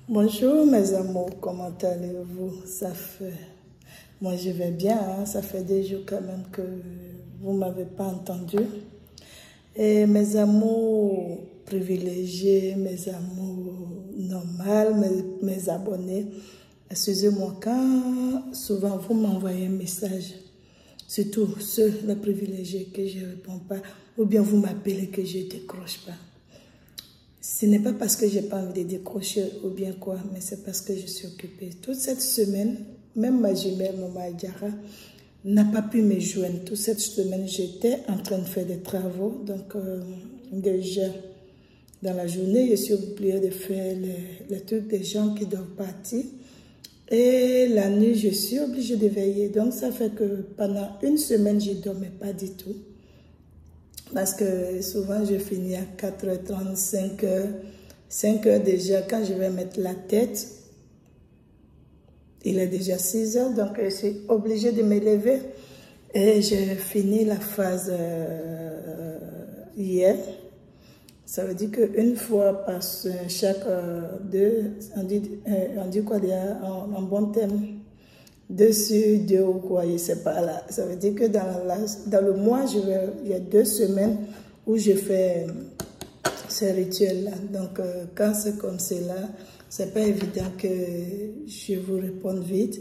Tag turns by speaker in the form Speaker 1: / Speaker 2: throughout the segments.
Speaker 1: Bonjour mes amours, comment allez-vous? Moi je vais bien, hein? Ça fait des jours quand même que vous ne m'avez pas entendu. Et mes amours privilégiés, mes amours normaux, mes abonnés, excusez-moi quand souvent vous m'envoyez un message, surtout ceux, les privilégiés que je ne réponds pas, ou bien vous m'appelez que je ne décroche pas. Ce n'est pas parce que je n'ai pas envie de décrocher ou bien quoi, mais c'est parce que je suis occupée. Toute cette semaine, même ma jumelle, Maman Diara, n'a pas pu me joindre. Toute cette semaine, j'étais en train de faire des travaux. Donc, déjà, dans la journée, je suis obligée de faire les trucs des gens qui doivent partir. Et la nuit, je suis obligée de veiller. Donc, ça fait que pendant une semaine, je ne dormais pas du tout. Parce que souvent, je finis à 4h30, 5h. 5h déjà, quand je vais mettre la tête, il est déjà 6h, donc je suis obligée de me lever. Et j'ai fini la phase hier. Ça veut dire qu'une fois par chaque deux, on dit quoi déjà en bon terme, 2 sur 2 ou quoi, je ne sais pas là. Ça veut dire que dans le mois, il y a 2 semaines où je fais ces rituels-là. Donc, quand c'est comme cela, ce n'est pas évident que je vous réponde vite.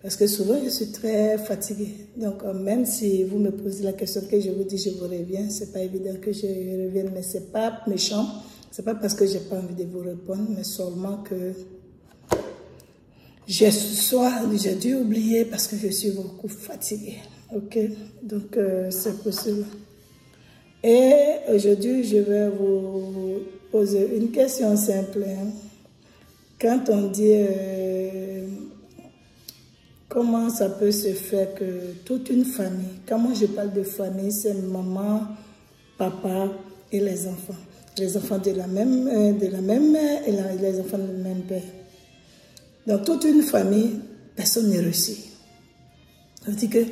Speaker 1: Parce que souvent, je suis très fatiguée. Donc, même si vous me posez la question que je vous dis, je vous reviens, ce n'est pas évident que je revienne. Mais ce n'est pas méchant. Ce n'est pas parce que je n'ai pas envie de vous répondre, mais seulement que j'ai dû oublier parce que je suis beaucoup fatiguée. Ok? Donc, c'est possible. Et aujourd'hui, je vais vous poser une question simple. Hein. Quand on dit comment ça peut se faire que toute une famille, quand moi je parle de famille, c'est maman, papa et les enfants. Les enfants de la même mère et les enfants du même père. Dans toute une famille, personne n'est réussi. Ça veut dire que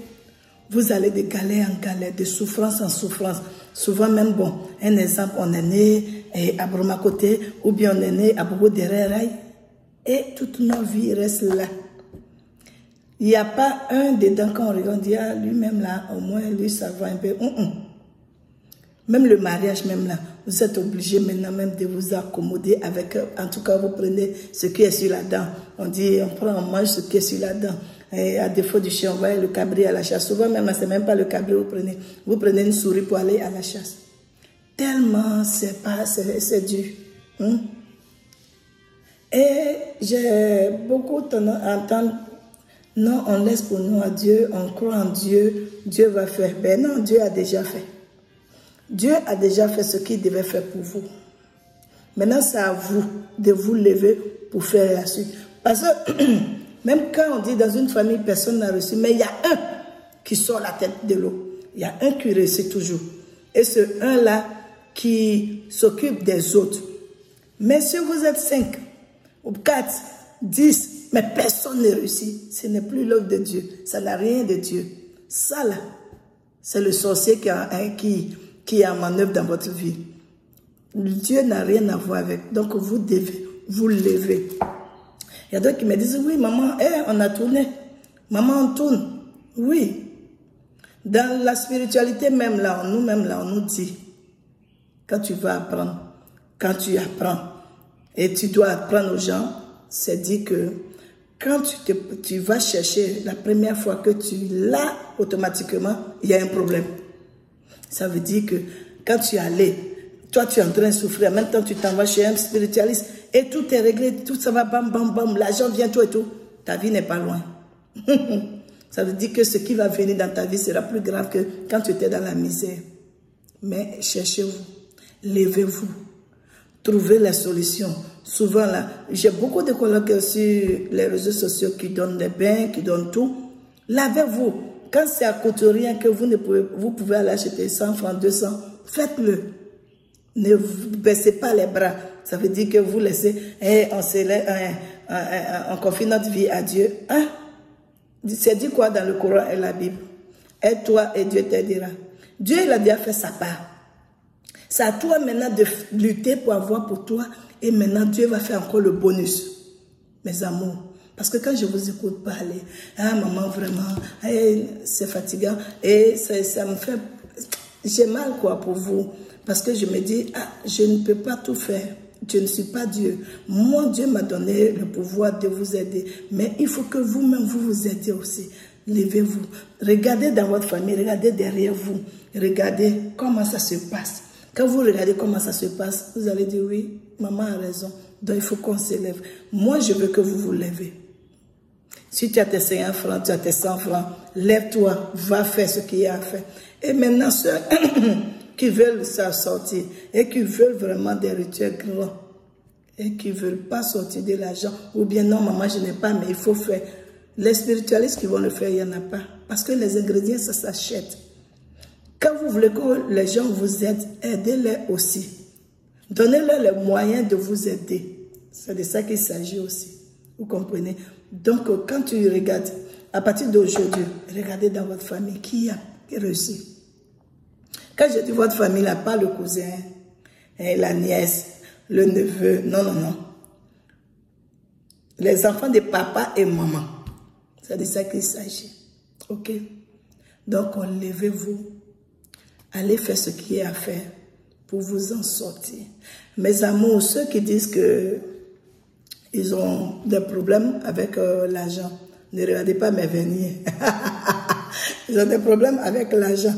Speaker 1: vous allez de galère en galère, de souffrance en souffrance. Souvent même, bon, un exemple, on est né à Bromacoté, ou bien on est né à Bobo de Rail, et toute nos vies restent là. Il n'y a pas un dedans quand on regarde, lui-même là, au moins lui ça va un peu. Même le mariage, même là, vous êtes obligé maintenant même de vous accommoder avec, en tout cas vous prenez ce qui est sur la dent. On dit, on mange ce qui est sur la dent. Et à défaut du chien, on va le cabri à la chasse. Souvent même, c'est même pas le cabri que vous prenez. Vous prenez une souris pour aller à la chasse. Tellement c'est dur. Et j'ai beaucoup tendance à entendre, non, on laisse pour nous à Dieu, on croit en Dieu, Dieu va faire. Ben non, Dieu a déjà fait. Dieu a déjà fait ce qu'il devait faire pour vous. Maintenant, c'est à vous de vous lever pour faire la suite. Parce que même quand on dit dans une famille, personne n'a reçu, mais il y a un qui sort la tête de l'eau. Il y a un qui réussit toujours. Et ce un-là qui s'occupe des autres. Mais si vous êtes 5, ou 4, 10, mais personne ne réussit, ce n'est plus l'œuvre de Dieu. Ça n'a rien de Dieu. Ça là, c'est le sorcier qui est en manœuvre dans votre vie. Dieu n'a rien à voir avec. Donc, vous devez vous lever. Il y a d'autres qui me disent, oui, maman, on a tourné. Maman, on tourne. Oui. Dans la spiritualité même là, nous-mêmes là, on nous dit, quand tu vas apprendre, quand tu apprends, et tu dois apprendre aux gens, c'est dit que quand tu vas chercher la première fois que tu l'as, automatiquement, il y a un problème. Ça veut dire que quand tu es allé, toi tu es en train de souffrir, en même temps tu t'en vas chez un spiritualiste et tout est réglé, tout ça va bam bam bam, l'argent vient tout et tout, ta vie n'est pas loin. Ça veut dire que ce qui va venir dans ta vie sera plus grave que quand tu étais dans la misère. Mais cherchez-vous, levez-vous, trouvez la solution. Souvent là, j'ai beaucoup de collègues sur les réseaux sociaux qui donnent des bains, qui donnent tout. Lavez-vous. Quand c'est à coûte rien que vous pouvez aller acheter 100 francs, 200, faites-le. Ne baissez pas les bras. Ça veut dire que vous laissez, on confie notre vie à Dieu. Hein? C'est dit quoi dans le Coran et la Bible? Aide-toi et Dieu t'aidera. Dieu, il a déjà fait sa part. C'est à toi maintenant de lutter pour avoir pour toi. Et maintenant, Dieu va faire encore le bonus. mes amours. Parce que quand je vous écoute parler, ah maman vraiment, c'est fatigant et ça me fait, j'ai mal quoi pour vous. Parce que je me dis, ah, je ne peux pas tout faire. Je ne suis pas Dieu. Moi, Dieu m'a donné le pouvoir de vous aider. Mais il faut que vous-même, vous vous aidiez aussi. Levez-vous. Regardez dans votre famille, regardez derrière vous. Regardez comment ça se passe. Quand vous regardez comment ça se passe, vous allez dire, oui, maman a raison. Donc, il faut qu'on se lève. Moi, je veux que vous vous levez. Si tu as tes 50 francs, tu as tes 100 francs, lève-toi, va faire ce qu'il y a à faire. Et maintenant, ceux qui veulent ça sortir et qui veulent vraiment des rituels grands et qui ne veulent pas sortir de l'argent, ou bien non, maman, je n'ai pas, mais il faut faire. Les spiritualistes qui vont le faire, il n'y en a pas. Parce que les ingrédients, ça s'achète. Quand vous voulez que les gens vous aident, aidez-les aussi. Donnez-leur les moyens de vous aider. C'est de ça qu'il s'agit aussi. Vous comprenez? Donc, quand tu regardes, à partir d'aujourd'hui, regardez dans votre famille qui a réussi. Quand je dis votre famille, là, pas le cousin, la nièce, le neveu, non, non, non. Les enfants de papa et maman. C'est de ça qu'il s'agit. Ok? Donc, levez-vous. Allez faire ce qu'il y a à faire pour vous en sortir. Mes amours, ceux qui disent que ils ont des problèmes avec l'argent, ne regardez pas mes verniers. Ils ont des problèmes avec l'argent.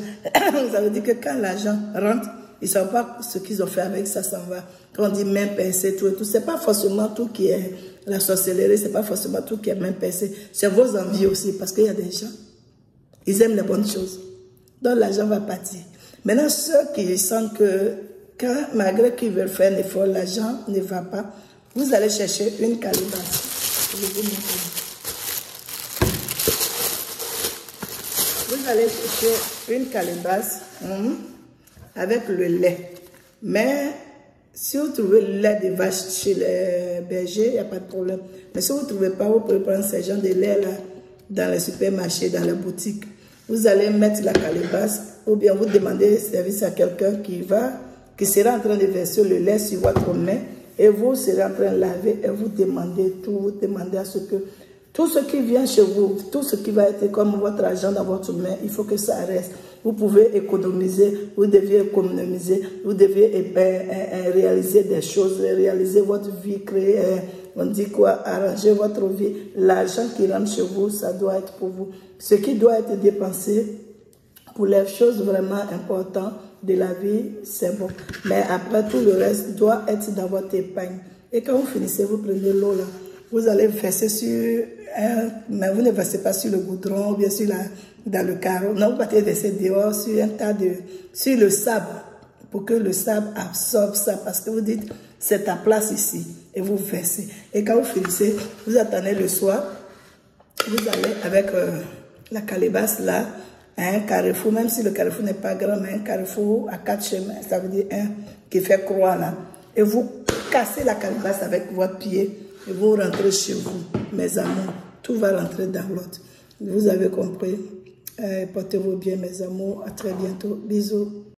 Speaker 1: Ça veut dire que quand l'argent rentre, ils ne savent pas ce qu'ils ont fait avec ça, ça va. Quand on dit main pincée, tout et tout, ce n'est pas forcément tout qui est la sorcellerie, ce n'est pas forcément tout qui est main pincée. C'est vos envies aussi, parce qu'il y a des gens, ils aiment les bonnes choses. Donc l'argent va partir. Maintenant, ceux qui sentent que, malgré qu'ils veulent faire un effort, l'argent ne va pas, vous allez chercher une calebasse. Je vais vous montrer. Vous allez chercher une calebasse avec le lait. Mais si vous trouvez le lait de vache chez les bergers, il n'y a pas de problème. Mais si vous ne trouvez pas, vous pouvez prendre ce genre de lait là dans les supermarchés, dans les boutiques. Vous allez mettre la calebasse ou bien vous demandez service à quelqu'un qui sera en train de verser le lait sur votre main et vous serez en train de laver et vous demandez tout, vous demandez à ce que tout ce qui vient chez vous, tout ce qui va être comme votre argent dans votre main, il faut que ça reste. Vous pouvez économiser, vous deviez économiser, vous deviez réaliser des choses, réaliser votre vie, créer, on dit quoi, arranger votre vie. L'argent qui rentre chez vous, ça doit être pour vous. Ce qui doit être dépensé pour les choses vraiment importantes de la vie, c'est bon. Mais après, tout le reste doit être dans votre épargne. Et quand vous finissez, vous prenez l'eau là. Vous allez verser sur mais vous ne versez pas sur le goudron ou bien sur dans le carreau. Non, vous partez verser dehors sur un tas sur le sable pour que le sable absorbe ça. Parce que vous dites, c'est ta place ici. Et vous versez. Et quand vous finissez, vous attendez le soir. Vous allez avec la calebasse là, un carrefour, même si le carrefour n'est pas grand, mais un carrefour à 4 chemins, ça veut dire un qui fait croix là. Et vous cassez la calebasse avec votre pied. Et vous rentrez chez vous, mes amours. Tout va rentrer dans l'autre. Vous avez compris. Portez-vous bien, mes amours. À très bientôt. Bisous.